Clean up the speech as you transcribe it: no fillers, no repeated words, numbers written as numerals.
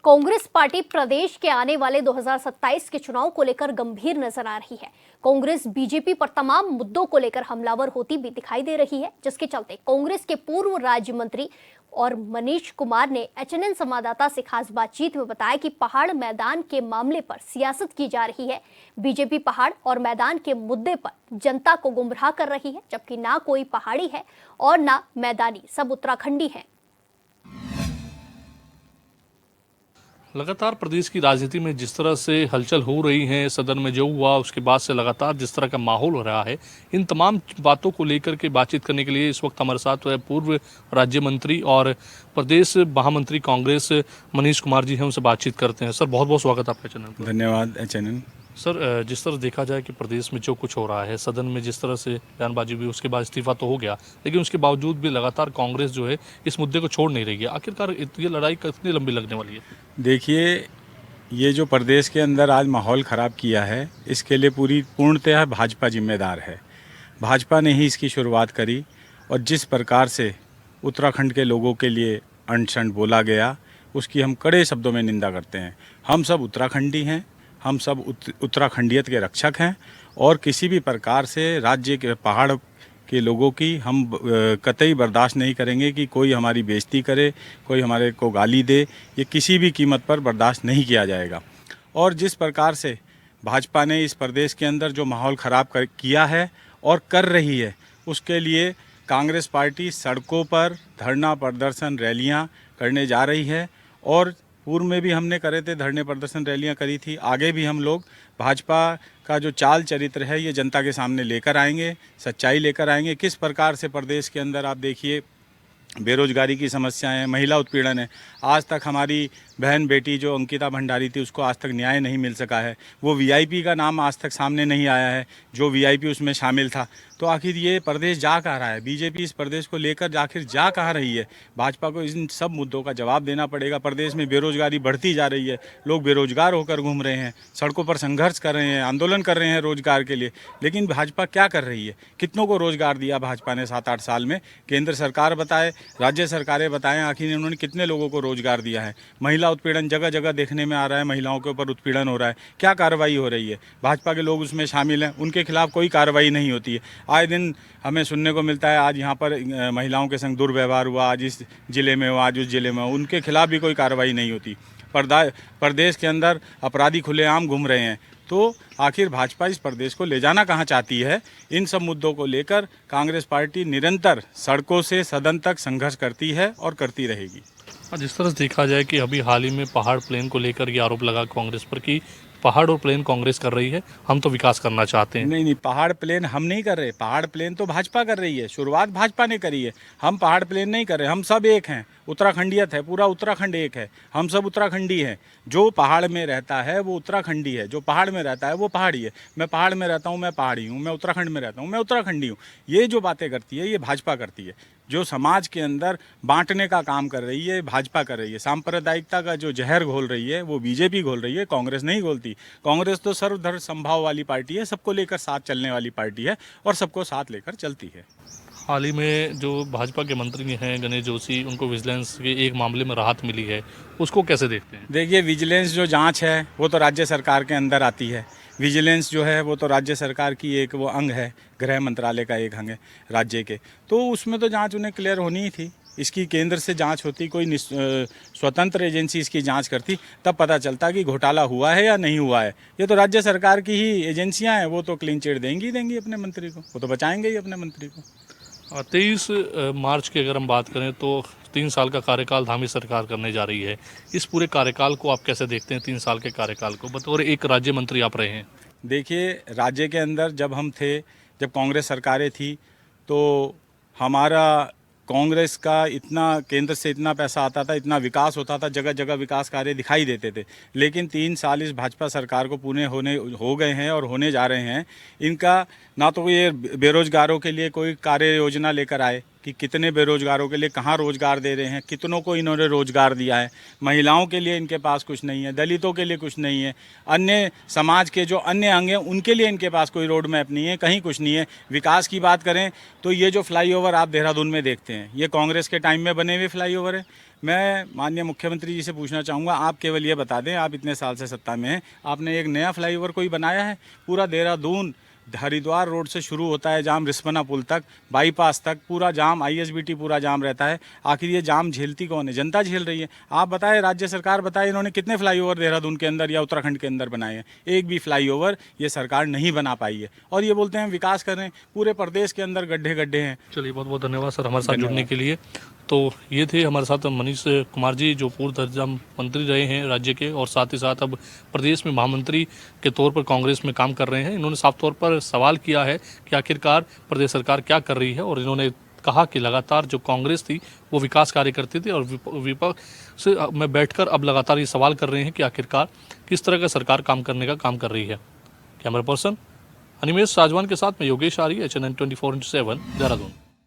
Congress party प्रदेश के आने वाले 2027 के चुनाव को लेकर गंभीर नजर आ रही है। कांग्रेस बीजेपी पर तमाम मुद्दों को लेकर हमलावर होती भी दिखाई दे रही है, जिसके चलते कांग्रेस के पूर्व राज्य मंत्री और मनीष कुमार ने एचएनएन संवाददाता से खास बातचीत में बताया कि पहाड़ मैदान के मामले पर सियासत की जा रही है। बीजेपी पहाड़ और मैदान के मुद्दे पर जनता को गुमराह कर रही है, जबकि ना कोई पहाड़ी है और ना मैदानी, सब उत्तराखंडी है। लगातार प्रदेश की राजनीति में जिस तरह से हलचल हो रही है, सदन में जो हुआ उसके बाद से लगातार जिस तरह का माहौल हो रहा है, इन तमाम बातों को लेकर के बातचीत करने के लिए इस वक्त हमारे साथ पूर्व राज्य मंत्री और प्रदेश महामंत्री कांग्रेस मनीष कुमार जी हैं। उनसे बातचीत करते हैं। सर, बहुत बहुत स्वागत है आपके चैनल पर। धन्यवाद एचएनएन। सर, जिस तरह देखा जाए कि प्रदेश में जो कुछ हो रहा है, सदन में जिस तरह से बयानबाजी हुई, उसके बाद इस्तीफा तो हो गया, लेकिन उसके बावजूद भी लगातार कांग्रेस जो है इस मुद्दे को छोड़ नहीं रही है। आखिरकार ये लड़ाई कितनी लंबी लगने वाली है? देखिए, ये जो प्रदेश के अंदर आज माहौल ख़राब किया है, इसके लिए पूर्णतः भाजपा जिम्मेदार है। भाजपा ने ही इसकी शुरुआत करी और जिस प्रकार से उत्तराखंड के लोगों के लिए अनशन बोला गया, उसकी हम कड़े शब्दों में निंदा करते हैं। हम सब उत्तराखंडी हैं, हम सब उत्तराखंडियत के रक्षक हैं और किसी भी प्रकार से राज्य के पहाड़ के लोगों की हम कतई बर्दाश्त नहीं करेंगे कि कोई हमारी बेइज्जती करे, कोई हमारे को गाली दे। ये किसी भी कीमत पर बर्दाश्त नहीं किया जाएगा। और जिस प्रकार से भाजपा ने इस प्रदेश के अंदर जो माहौल ख़राब किया है और कर रही है, उसके लिए कांग्रेस पार्टी सड़कों पर धरना प्रदर्शन रैलियां करने जा रही है। और पूर्व में भी हमने करे थे, धरने प्रदर्शन रैलियां करी थी। आगे भी हम लोग भाजपा का जो चाल चरित्र है ये जनता के सामने लेकर आएंगे, सच्चाई लेकर आएंगे। किस प्रकार से प्रदेश के अंदर आप देखिए बेरोजगारी की समस्याएं हैं, महिला उत्पीड़न है। आज तक हमारी बहन बेटी जो अंकिता भंडारी थी, उसको आज तक न्याय नहीं मिल सका है। वो वीआईपी का नाम आज तक सामने नहीं आया है, जो वीआईपी उसमें शामिल था। तो आखिर ये प्रदेश जा कहाँ रहा है? बीजेपी इस प्रदेश को लेकर आखिर जा कहाँ रही है? भाजपा को इन सब मुद्दों का जवाब देना पड़ेगा। प्रदेश में बेरोजगारी बढ़ती जा रही है, लोग बेरोजगार होकर घूम रहे हैं, सड़कों पर संघर्ष कर रहे हैं, आंदोलन कर रहे हैं रोजगार के लिए। लेकिन भाजपा क्या कर रही है? कितनों को रोजगार दिया भाजपा ने 7-8 साल में? केंद्र सरकार बताए, राज्य सरकारें बताएं, आखिर इन्होंने कितने लोगों को रोजगार दिया है? महिला उत्पीड़न जगह जगह देखने में आ रहा है, महिलाओं के ऊपर उत्पीड़न हो रहा है। क्या कार्रवाई हो रही है? भाजपा के लोग उसमें शामिल हैं, उनके खिलाफ कोई कार्रवाई नहीं होती है। आए दिन हमें सुनने को मिलता है, आज यहाँ पर महिलाओं के संग दुर्व्यवहार हुआ, आज इस जिले में हुआ, आज उस जिले में हुआ, उनके खिलाफ भी कोई कार्रवाई नहीं होती। प्रदेश के अंदर अपराधी खुलेआम घूम रहे हैं। तो आखिर भाजपा इस प्रदेश को ले जाना कहाँ चाहती है? इन सब मुद्दों को लेकर कांग्रेस पार्टी निरंतर सड़कों से सदन तक संघर्ष करती है और करती रहेगी। जिस तरह से देखा जाए कि अभी हाल ही में पहाड़ प्लेन को लेकर ये आरोप लगा कांग्रेस पर कि पहाड़ और प्लेन कांग्रेस कर रही है, हम तो विकास करना चाहते हैं। नहीं, पहाड़ प्लेन हम नहीं कर रहे। पहाड़ प्लेन तो भाजपा कर रही है, शुरुआत भाजपा ने करी है। हम पहाड़ प्लेन नहीं कर रहे। हम सब एक हैं, उत्तराखंडियत है, पूरा उत्तराखंड एक है। हम सब उत्तराखंडी हैं। जो पहाड़ में रहता है वो उत्तराखंडी है, जो पहाड़ में रहता है वो पहाड़ी है। मैं पहाड़ में रहता हूँ, मैं पहाड़ी हूँ। मैं उत्तराखंड में रहता हूँ, मैं उत्तराखंडी हूँ। ये जो बातें करती है ये भाजपा करती है। जो समाज के अंदर बांटने का काम कर रही है, भाजपा कर रही है। सांप्रदायिकता का जो जहर घोल रही है वो बीजेपी घोल रही है, कांग्रेस नहीं घोलती। कांग्रेस तो सर्वधर्म संभाव वाली पार्टी है, सबको लेकर साथ चलने वाली पार्टी है और सबको साथ लेकर चलती है। हाल ही में जो भाजपा के मंत्री हैं गणेश जोशी, उनको विजिलेंस के एक मामले में राहत मिली है, उसको कैसे देखते हैं? देखिए, विजिलेंस जो जांच है वो तो राज्य सरकार के अंदर आती है। विजिलेंस जो है वो तो राज्य सरकार की एक वो अंग है, गृह मंत्रालय का एक अंग है राज्य के। तो उसमें तो जांच उन्हें क्लियर होनी ही थी। इसकी केंद्र से जांच होती, कोई स्वतंत्र एजेंसी इसकी जांच करती, तब पता चलता कि घोटाला हुआ है या नहीं हुआ है। ये तो राज्य सरकार की ही एजेंसियां हैं, वो तो क्लीन चिट देंगी अपने मंत्री को, वो तो बचाएंगे ही अपने मंत्री को। 23 मार्च की अगर हम बात करें तो 3 साल का कार्यकाल धामी सरकार करने जा रही है। इस पूरे कार्यकाल को आप कैसे देखते हैं? 3 साल के कार्यकाल को बतौर एक राज्य मंत्री आप रहे हैं। देखिए, राज्य के अंदर जब हम थे, जब कांग्रेस सरकारें थी, तो हमारा कांग्रेस का इतना केंद्र से इतना पैसा आता था, इतना विकास होता था, जगह जगह विकास कार्य दिखाई देते थे। लेकिन 3 साल इस भाजपा सरकार को पूरे हो गए हैं और होने जा रहे हैं। इनका ना तो ये बेरोजगारों के लिए कोई कार्य योजना लेकर आए, कि कितने बेरोजगारों के लिए कहाँ रोजगार दे रहे हैं, कितनों को इन्होंने रोजगार दिया है। महिलाओं के लिए इनके पास कुछ नहीं है, दलितों के लिए कुछ नहीं है, अन्य समाज के जो अन्य अंग हैं उनके लिए इनके पास कोई रोड मैप नहीं है, कहीं कुछ नहीं है। विकास की बात करें तो ये जो फ्लाईओवर आप देहरादून में देखते हैं, ये कांग्रेस के टाइम में बने हुए फ्लाईओवर है। मैं माननीय मुख्यमंत्री जी से पूछना चाहूँगा, आप केवल ये बता दें, आप इतने साल से सत्ता में हैं, आपने एक नया फ्लाईओवर कोई बनाया है? पूरा देहरादून हरिद्वार रोड से शुरू होता है जाम रिस्पना पुल तक, बाईपास तक पूरा जाम, आईएसबीटी पूरा जाम रहता है। आखिर ये जाम झेलती कौन है? जनता झेल रही है। आप बताएं, राज्य सरकार बताए, इन्होंने कितने फ्लाईओवर देहरादून के अंदर या उत्तराखंड के अंदर बनाए हैं? एक भी फ्लाईओवर ये सरकार नहीं बना पाई है। और ये बोलते हैं विकास कर रहे हैं, पूरे प्रदेश के अंदर गड्ढे गड्ढे हैं। चलिए, बहुत बहुत धन्यवाद सर हमारे साथ जुड़ने के लिए। तो ये थे हमारे साथ मनीष कुमार जी, जो पूर्व दर्जा मंत्री रहे हैं राज्य के, और साथ ही साथ अब प्रदेश में महामंत्री के तौर पर कांग्रेस में काम कर रहे हैं। इन्होंने साफ तौर पर सवाल किया है कि आखिरकार प्रदेश सरकार क्या कर रही है, और इन्होंने कहा कि लगातार जो कांग्रेस थी वो विकास कार्य करती थी, और विपक्ष में बैठकर अब लगातार ये सवाल कर रहे हैं कि आखिरकार किस तरह का सरकार काम करने का काम कर रही है। कैमरा पर्सन अनिमेश साजवान के साथ में योगेश आर्य, HNN 24/7 देहरादून।